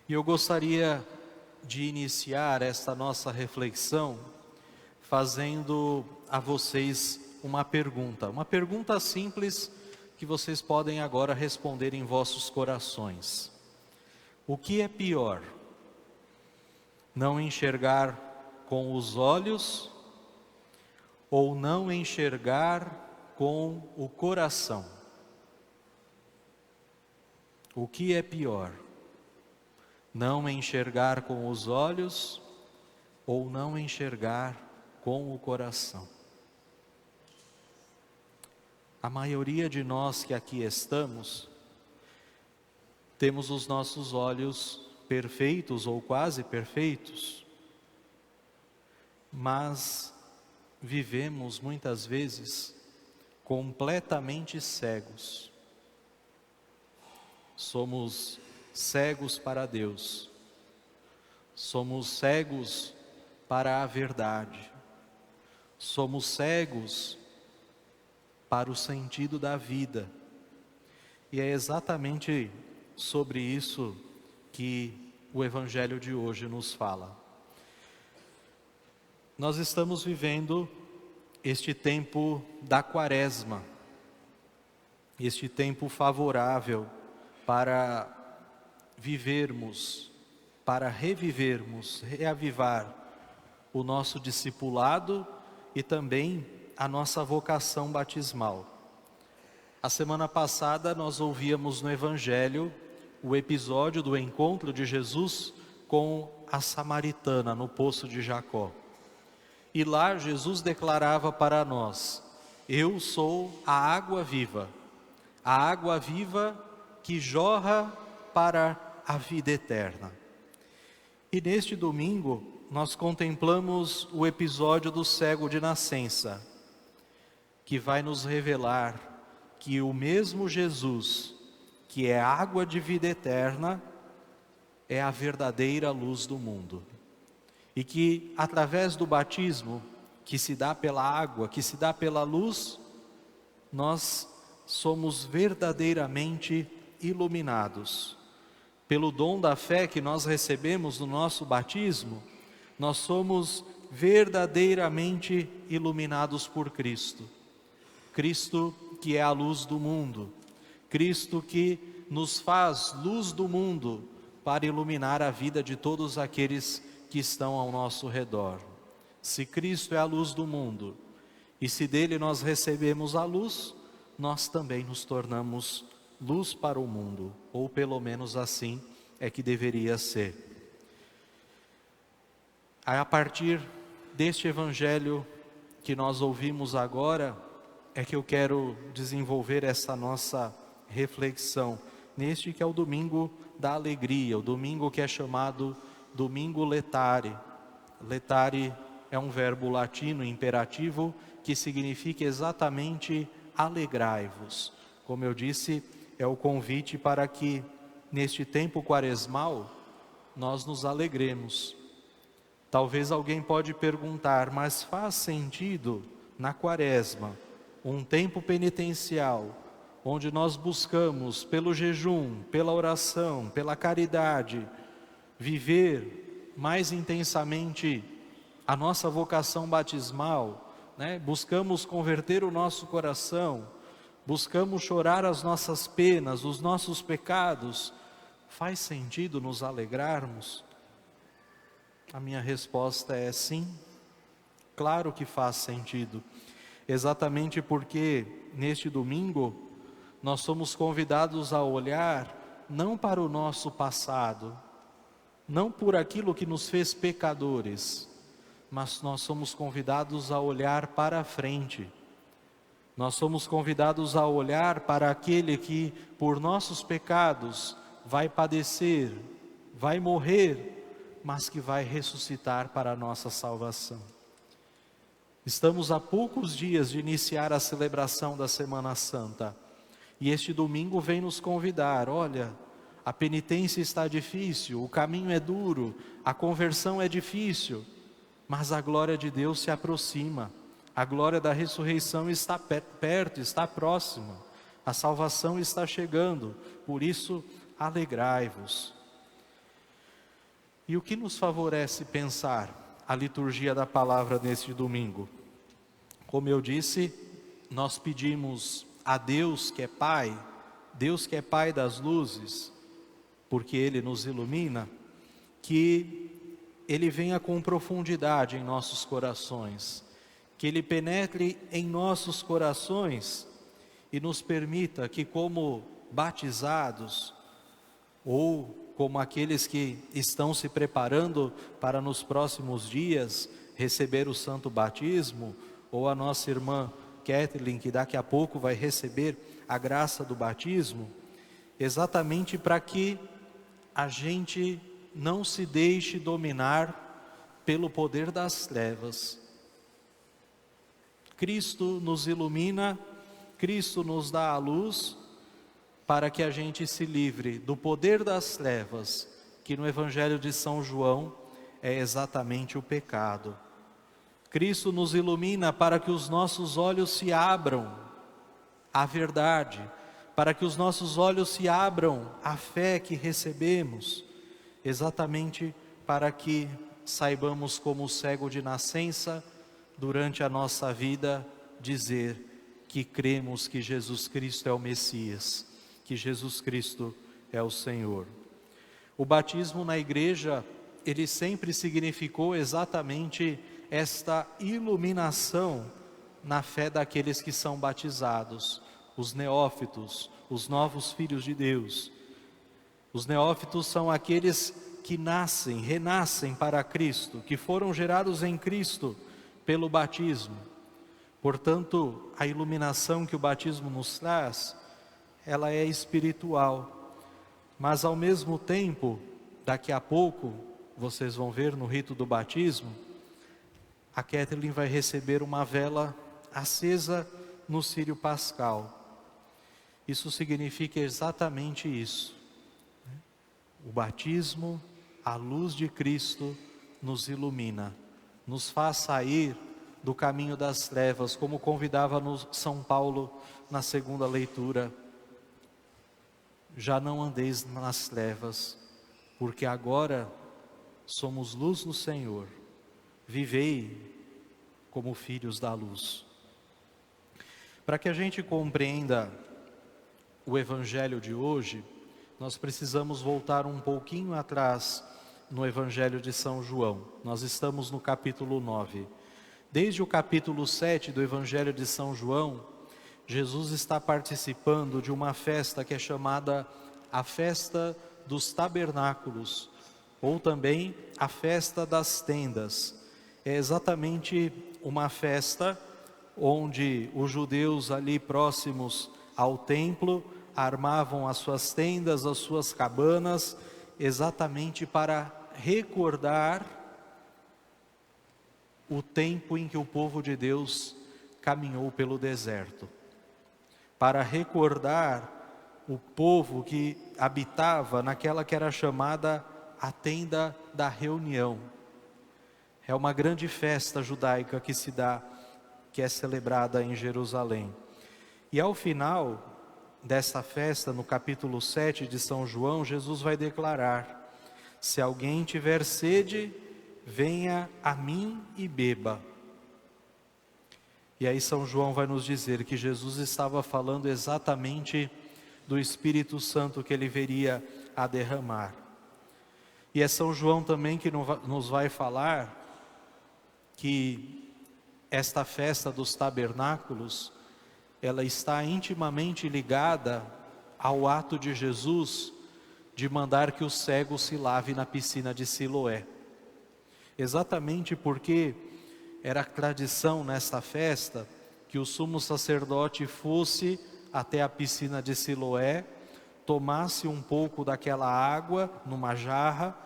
E eu gostaria de iniciar esta nossa reflexão fazendo a vocês uma pergunta simples que vocês podem agora responder em vossos corações. O que é pior? Não enxergar com os olhos ou não enxergar com o coração? O que é pior? Não enxergar com os olhos ou não enxergar com o coração? A maioria de nós que aqui estamos, temos os nossos olhos perfeitos ou quase perfeitos, mas vivemos muitas vezes completamente cegos. Somos cegos para Deus, somos cegos para a verdade, somos cegos para o sentido da vida. E é exatamente sobre isso que o Evangelho de hoje nos fala. Nós estamos vivendo este tempo da Quaresma, este tempo favorável para vivermos, para revivermos, reavivar o nosso discipulado e também a nossa vocação batismal. A semana passada nós ouvíamos no Evangelho o episódio do encontro de Jesus com a samaritana no poço de Jacó. E lá Jesus declarava para nós: eu sou a água viva que jorra para a vida eterna. E neste domingo nós contemplamos o episódio do cego de nascença, que vai nos revelar que o mesmo Jesus, que é água de vida eterna, é a verdadeira luz do mundo. E que através do batismo, que se dá pela água, que se dá pela luz, nós somos verdadeiramente iluminados. Pelo dom da fé que nós recebemos no nosso batismo, nós somos verdadeiramente iluminados por Cristo. Cristo que é a luz do mundo, Cristo que nos faz luz do mundo para iluminar a vida de todos aqueles que estão ao nosso redor. Se Cristo é a luz do mundo, e se dele nós recebemos a luz, nós também nos tornamos luz para o mundo, ou pelo menos assim é que deveria ser. A partir deste Evangelho que nós ouvimos agora, é que eu quero desenvolver essa nossa reflexão, neste que é o domingo da alegria, o domingo que é chamado Domingo Letare. Letare é um verbo latino imperativo que significa exatamente alegrai-vos. Como eu disse, é o convite para que neste tempo quaresmal nós nos alegremos. Talvez alguém pode perguntar, mas faz sentido na Quaresma, um tempo penitencial, onde nós buscamos pelo jejum, pela oração, pela caridade, viver mais intensamente a nossa vocação batismal, né? Buscamos converter o nosso coração, buscamos chorar as nossas penas, os nossos pecados. Faz sentido nos alegrarmos? A minha resposta é sim, claro que faz sentido. Exatamente porque neste domingo nós somos convidados a olhar não para o nosso passado, não por aquilo que nos fez pecadores, mas nós somos convidados a olhar para a frente. Nós somos convidados a olhar para aquele que por nossos pecados vai padecer, vai morrer, mas que vai ressuscitar para a nossa salvação. Estamos a poucos dias de iniciar a celebração da Semana Santa. E este domingo vem nos convidar, olha, a penitência está difícil, o caminho é duro, a conversão é difícil, mas a glória de Deus se aproxima, a glória da ressurreição está perto, está próxima, a salvação está chegando, por isso alegrai-vos. E o que nos favorece pensar a liturgia da palavra neste domingo? Como eu disse, nós pedimos a Deus que é Pai das luzes, porque Ele nos ilumina, que Ele venha com profundidade em nossos corações, que Ele penetre em nossos corações e nos permita que, como batizados, ou como aqueles que estão se preparando para nos próximos dias receber o santo batismo, ou a nossa irmã Kathleen, que daqui a pouco vai receber a graça do batismo, exatamente para que a gente não se deixe dominar pelo poder das trevas. Cristo nos ilumina, Cristo nos dá a luz, para que a gente se livre do poder das trevas, que no Evangelho de São João é exatamente o pecado. Cristo nos ilumina para que os nossos olhos se abram à verdade, para que os nossos olhos se abram à fé que recebemos, exatamente para que saibamos, como cego de nascença, durante a nossa vida, dizer que cremos que Jesus Cristo é o Messias, que Jesus Cristo é o Senhor. O batismo na igreja, ele sempre significou exatamente esta iluminação na fé daqueles que são batizados, os neófitos, os novos filhos de Deus. Os neófitos são aqueles que nascem, renascem para Cristo, que foram gerados em Cristo pelo batismo. Portanto, a iluminação que o batismo nos traz, ela é espiritual, mas ao mesmo tempo, daqui a pouco, vocês vão ver no rito do batismo, a Kathleen vai receber uma vela acesa no círio pascal. Isso significa exatamente isso. O batismo, a luz de Cristo, nos ilumina, nos faz sair do caminho das trevas, como convidava-nos São Paulo na segunda leitura. Já não andeis nas trevas, porque agora somos luz no Senhor. Vivei como filhos da luz. Para que a gente compreenda o Evangelho de hoje, nós precisamos voltar um pouquinho atrás no Evangelho de São João. Nós estamos no capítulo 9. Desde o capítulo 7 do Evangelho de São João, Jesus está participando de uma festa que é chamada a Festa dos Tabernáculos, ou também a Festa das Tendas. É exatamente uma festa onde os judeus ali próximos ao templo armavam as suas tendas, as suas cabanas, exatamente para recordar o tempo em que o povo de Deus caminhou pelo deserto, para recordar o povo que habitava naquela que era chamada a tenda da reunião. É uma grande festa judaica que se dá, que é celebrada em Jerusalém. E ao final desta festa, no capítulo 7 de São João, Jesus vai declarar: se alguém tiver sede, venha a mim e beba. E aí São João vai nos dizer que Jesus estava falando exatamente do Espírito Santo que ele veria a derramar. E é São João também que nos vai falar que esta festa dos tabernáculos, ela está intimamente ligada ao ato de Jesus de mandar que o cego se lave na piscina de Siloé. Exatamente porque era tradição nesta festa que o sumo sacerdote fosse até a piscina de Siloé, tomasse um pouco daquela água numa jarra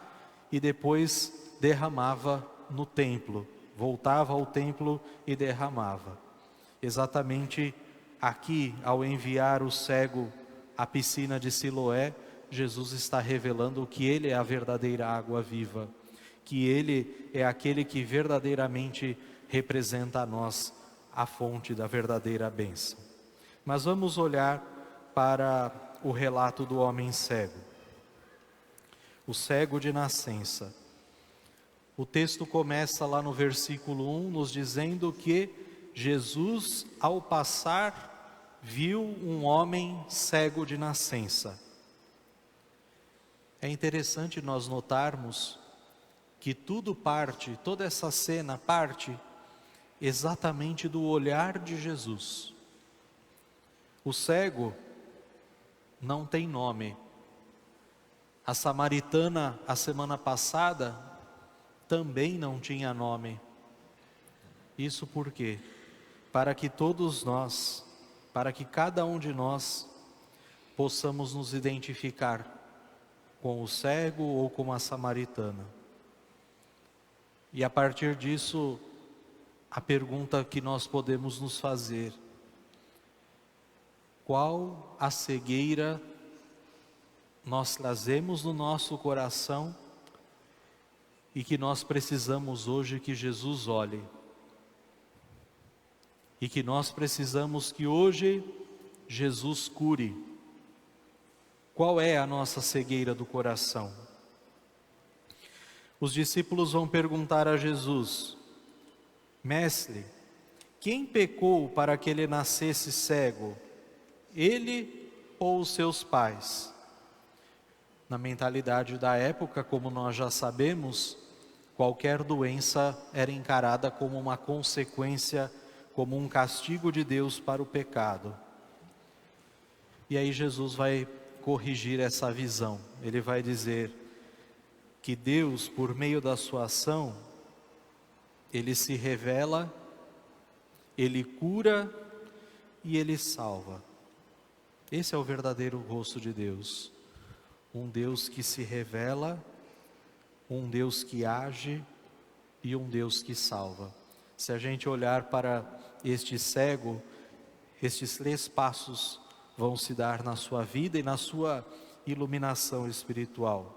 e depois derramava no templo, voltava ao templo e derramava. Exatamente aqui, ao enviar o cego à piscina de Siloé, Jesus está revelando que Ele é a verdadeira água viva, que Ele é aquele que verdadeiramente representa a nós a fonte da verdadeira bênção. Mas vamos olhar para o relato do homem cego. O cego de nascença. O texto começa lá no versículo 1, nos dizendo que Jesus, ao passar, viu um homem cego de nascença. É interessante nós notarmos que toda essa cena parte exatamente do olhar de Jesus. O cego não tem nome. A samaritana, a semana passada, também não tinha nome. Isso por quê? Para que todos nós, para que cada um de nós possamos nos identificar com o cego ou com a samaritana. E a partir disso, a pergunta que nós podemos nos fazer: qual a cegueira nós trazemos no nosso coração e que nós precisamos hoje que Jesus olhe? E que nós precisamos que hoje Jesus cure. Qual é a nossa cegueira do coração? Os discípulos vão perguntar a Jesus: Mestre, quem pecou para que ele nascesse cego? Ele ou os seus pais? Na mentalidade da época, como nós já sabemos, qualquer doença era encarada como uma consequência, como um castigo de Deus para o pecado. E aí Jesus vai corrigir essa visão. Ele vai dizer que Deus, por meio da sua ação, Ele se revela, Ele cura e Ele salva. Esse é o verdadeiro rosto de Deus. Um Deus que se revela, um Deus que age e um Deus que salva. Se a gente olhar para este cego, estes 3 passos vão se dar na sua vida e na sua iluminação espiritual.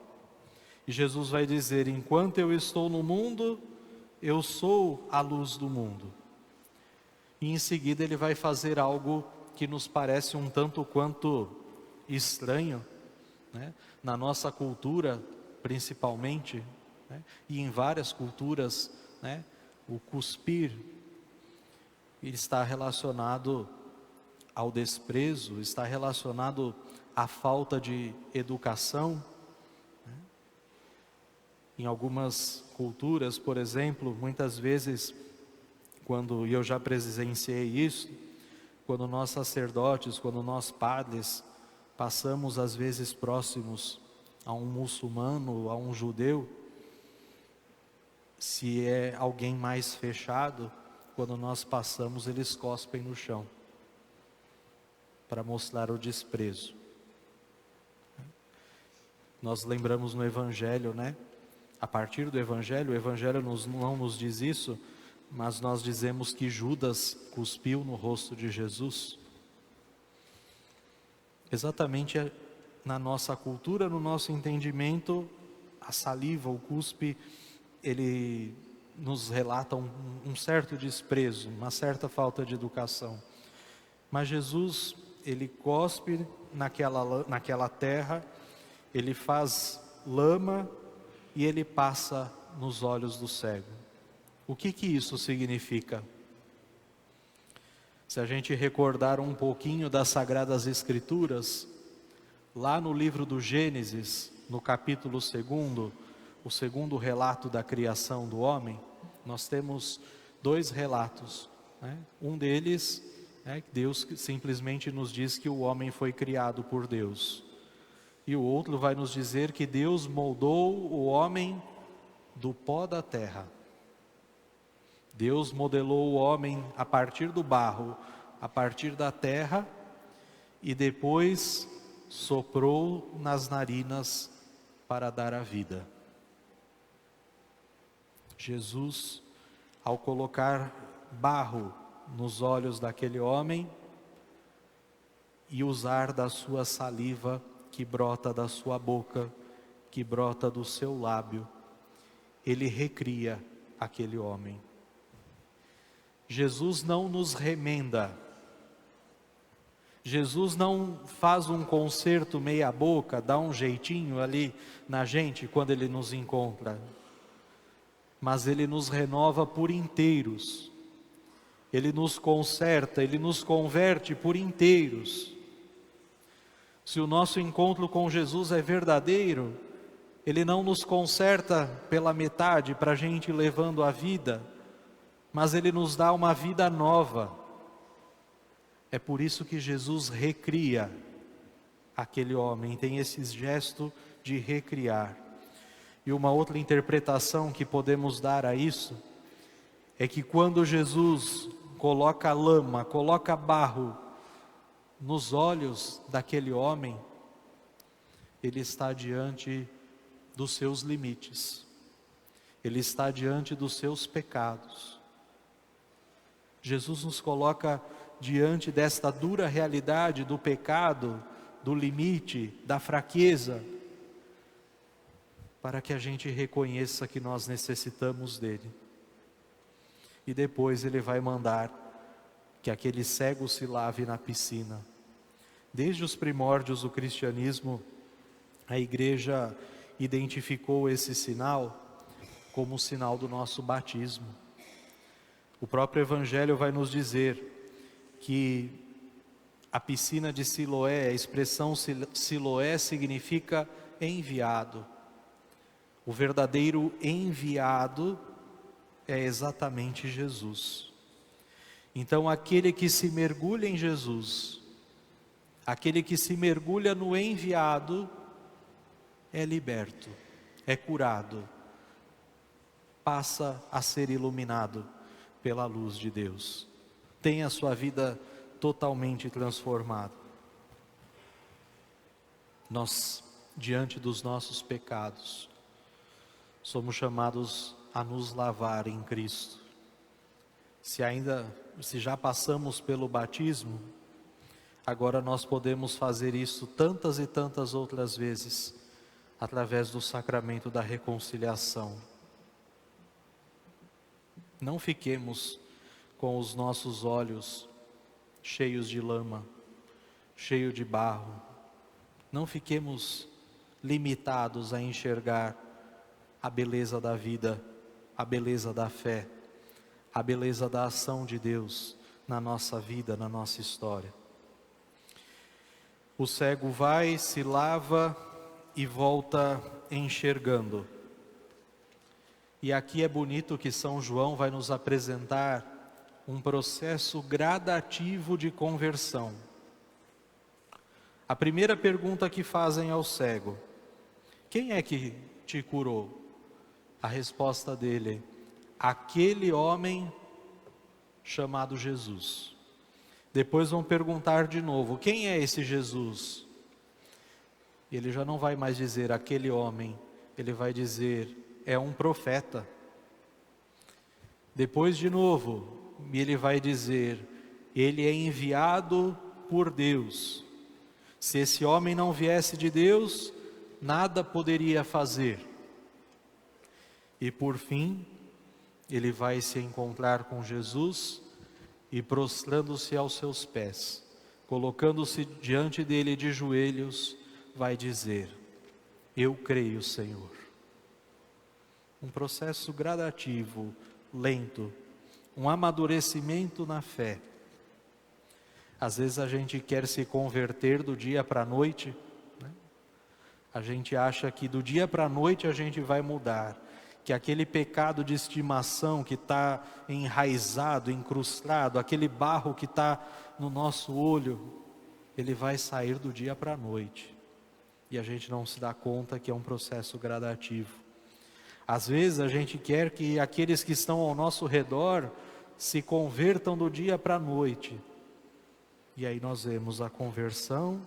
E Jesus vai dizer: enquanto eu estou no mundo, eu sou a luz do mundo. E em seguida ele vai fazer algo que nos parece um tanto quanto estranho, né? Na nossa cultura, principalmente, né? E em várias culturas, né? O cuspir está relacionado ao desprezo, está relacionado à falta de educação. Em algumas culturas, por exemplo, muitas vezes, e eu já presenciei isso, quando nós sacerdotes, quando nós padres, passamos às vezes próximos a um muçulmano, a um judeu, se é alguém mais fechado, quando nós passamos, eles cospem no chão, para mostrar o desprezo. Nós lembramos no Evangelho, né? A partir do Evangelho, o Evangelho não nos diz isso, mas nós dizemos que Judas cuspiu no rosto de Jesus. Exatamente na nossa cultura, no nosso entendimento, a saliva, o cuspe, ele nos relata um certo desprezo, uma certa falta de educação. Mas Jesus, ele cospe naquela terra, ele faz lama e ele passa nos olhos do cego. O que isso significa? Se a gente recordar um pouquinho das Sagradas Escrituras, lá no livro do Gênesis, no capítulo 2, o segundo relato da criação do homem, nós temos 2 relatos, né? Um deles, Deus simplesmente nos diz que o homem foi criado por Deus. E o outro vai nos dizer que Deus moldou o homem do pó da terra. Deus modelou o homem a partir do barro, a partir da terra, e depois soprou nas narinas para dar a vida. Jesus, ao colocar barro nos olhos daquele homem e usar da sua saliva que brota da sua boca, que brota do seu lábio, ele recria aquele homem. Jesus não nos remenda, Jesus não faz um conserto meia boca, dá um jeitinho ali na gente quando Ele nos encontra. mas Ele nos renova por inteiros. Ele nos conserta, Ele nos converte por inteiros. Se o nosso encontro com Jesus é verdadeiro, Ele não nos conserta pela metade para a gente ir levando a vida, mas Ele nos dá uma vida nova. É por isso que Jesus recria aquele homem, tem esse gesto de recriar. E uma outra interpretação que podemos dar a isso, é que quando Jesus coloca lama, coloca barro nos olhos daquele homem, ele está diante dos seus limites, ele está diante dos seus pecados. Jesus nos coloca diante desta dura realidade do pecado, do limite, da fraqueza, para que a gente reconheça que nós necessitamos dele. E depois ele vai mandar que aquele cego se lave na piscina. Desde os primórdios do cristianismo, a igreja identificou esse sinal como o sinal do nosso batismo. O próprio Evangelho vai nos dizer que a piscina de Siloé, a expressão Siloé significa enviado. O verdadeiro enviado é exatamente Jesus. Então aquele que se mergulha em Jesus, aquele que se mergulha no enviado, é liberto, é curado, passa a ser iluminado pela luz de Deus, tem a sua vida totalmente transformada. Nós, diante dos nossos pecados, somos chamados a nos lavar em Cristo. Se já passamos pelo batismo, agora nós podemos fazer isso tantas e tantas outras vezes, através do sacramento da reconciliação. Não fiquemos com os nossos olhos cheios de lama, cheio de barro. Não fiquemos limitados a enxergar a beleza da vida, a beleza da fé, a beleza da ação de Deus na nossa vida, na nossa história. O cego vai, se lava e volta enxergando. E aqui é bonito que São João vai nos apresentar um processo gradativo de conversão. A primeira pergunta que fazem ao cego: quem é que te curou? A resposta dele: aquele homem chamado Jesus. Depois vão perguntar de novo: quem é esse Jesus? Ele já não vai mais dizer aquele homem, ele vai dizer: é um profeta. Depois de novo, ele vai dizer: ele é enviado por Deus. Se esse homem não viesse de Deus, nada poderia fazer. E por fim, ele vai se encontrar com Jesus e, prostrando-se aos seus pés, colocando-se diante dele de joelhos, vai dizer: eu creio, Senhor. Um processo gradativo, lento, um amadurecimento na fé. Às vezes a gente quer se converter do dia para a noite, né? A gente acha que do dia para a noite a gente vai mudar, que aquele pecado de estimação que está enraizado, incrustado, aquele barro que está no nosso olho, ele vai sair do dia para a noite. E a gente não se dá conta que é um processo gradativo. Às vezes a gente quer que aqueles que estão ao nosso redor se convertam do dia para a noite. E aí nós vemos a conversão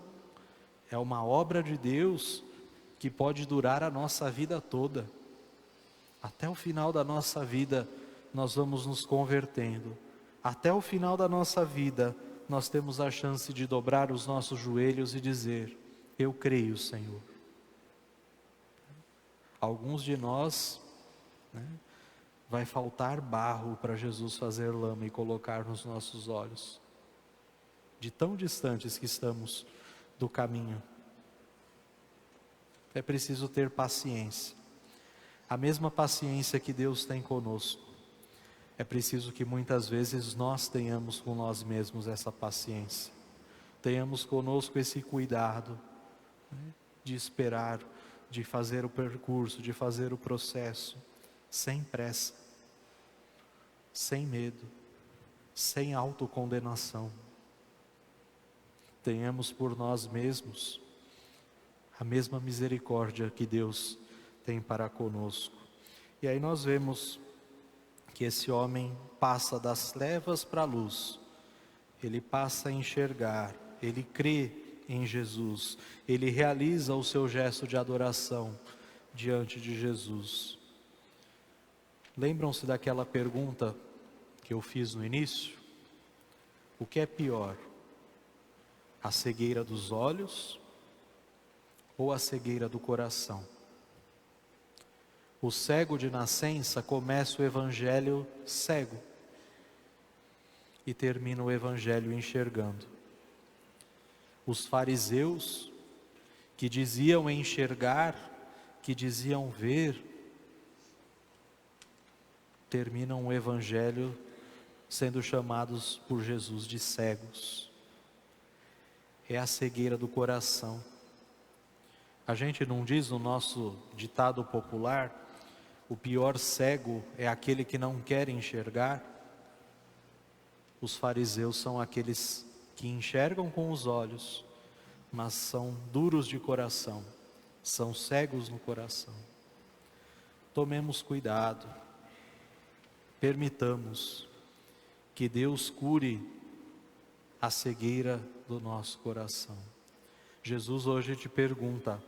é uma obra de Deus que pode durar a nossa vida toda. Até o final da nossa vida nós vamos nos convertendo. Até o final da nossa vida nós temos a chance de dobrar os nossos joelhos e dizer: eu creio, Senhor. Alguns de nós, vai faltar barro para Jesus fazer lama e colocar nos nossos olhos, de tão distantes que estamos do caminho. É preciso ter paciência. A mesma paciência que Deus tem conosco. É preciso que muitas vezes nós tenhamos com nós mesmos essa paciência. Tenhamos conosco esse cuidado, né, de esperar, de fazer o percurso, de fazer o processo, sem pressa, sem medo, sem autocondenação. Tenhamos por nós mesmos a mesma misericórdia que Deus tem para conosco. E aí nós vemos que esse homem passa das trevas para a luz, ele passa a enxergar, ele crê em Jesus, ele realiza o seu gesto de adoração diante de Jesus. Lembram-se daquela pergunta que eu fiz no início? O que é pior? A cegueira dos olhos ou a cegueira do coração? O cego de nascença começa o evangelho cego e termina o evangelho enxergando. Os fariseus, que diziam enxergar, que diziam ver, terminam o evangelho sendo chamados por Jesus de cegos. É a cegueira do coração. A gente não diz no nosso ditado popular: o pior cego é aquele que não quer enxergar? Os fariseus são aqueles que enxergam com os olhos, mas são duros de coração, são cegos no coração. Tomemos cuidado, permitamos que Deus cure a cegueira do nosso coração. Jesus hoje te pergunta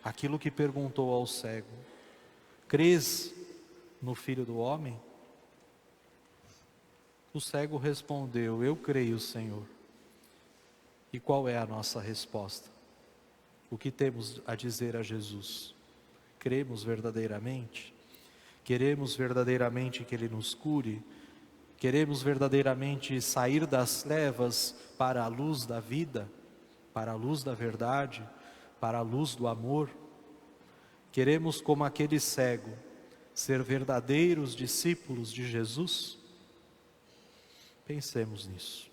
aquilo que perguntou ao cego: crês no Filho do Homem? O cego respondeu: eu creio, Senhor. E qual é a nossa resposta? O que temos a dizer a Jesus? Cremos verdadeiramente? Queremos verdadeiramente que Ele nos cure? Queremos verdadeiramente sair das trevas para a luz da vida, para a luz da verdade, para a luz do amor? Queremos, como aquele cego, ser verdadeiros discípulos de Jesus? Pensemos nisso.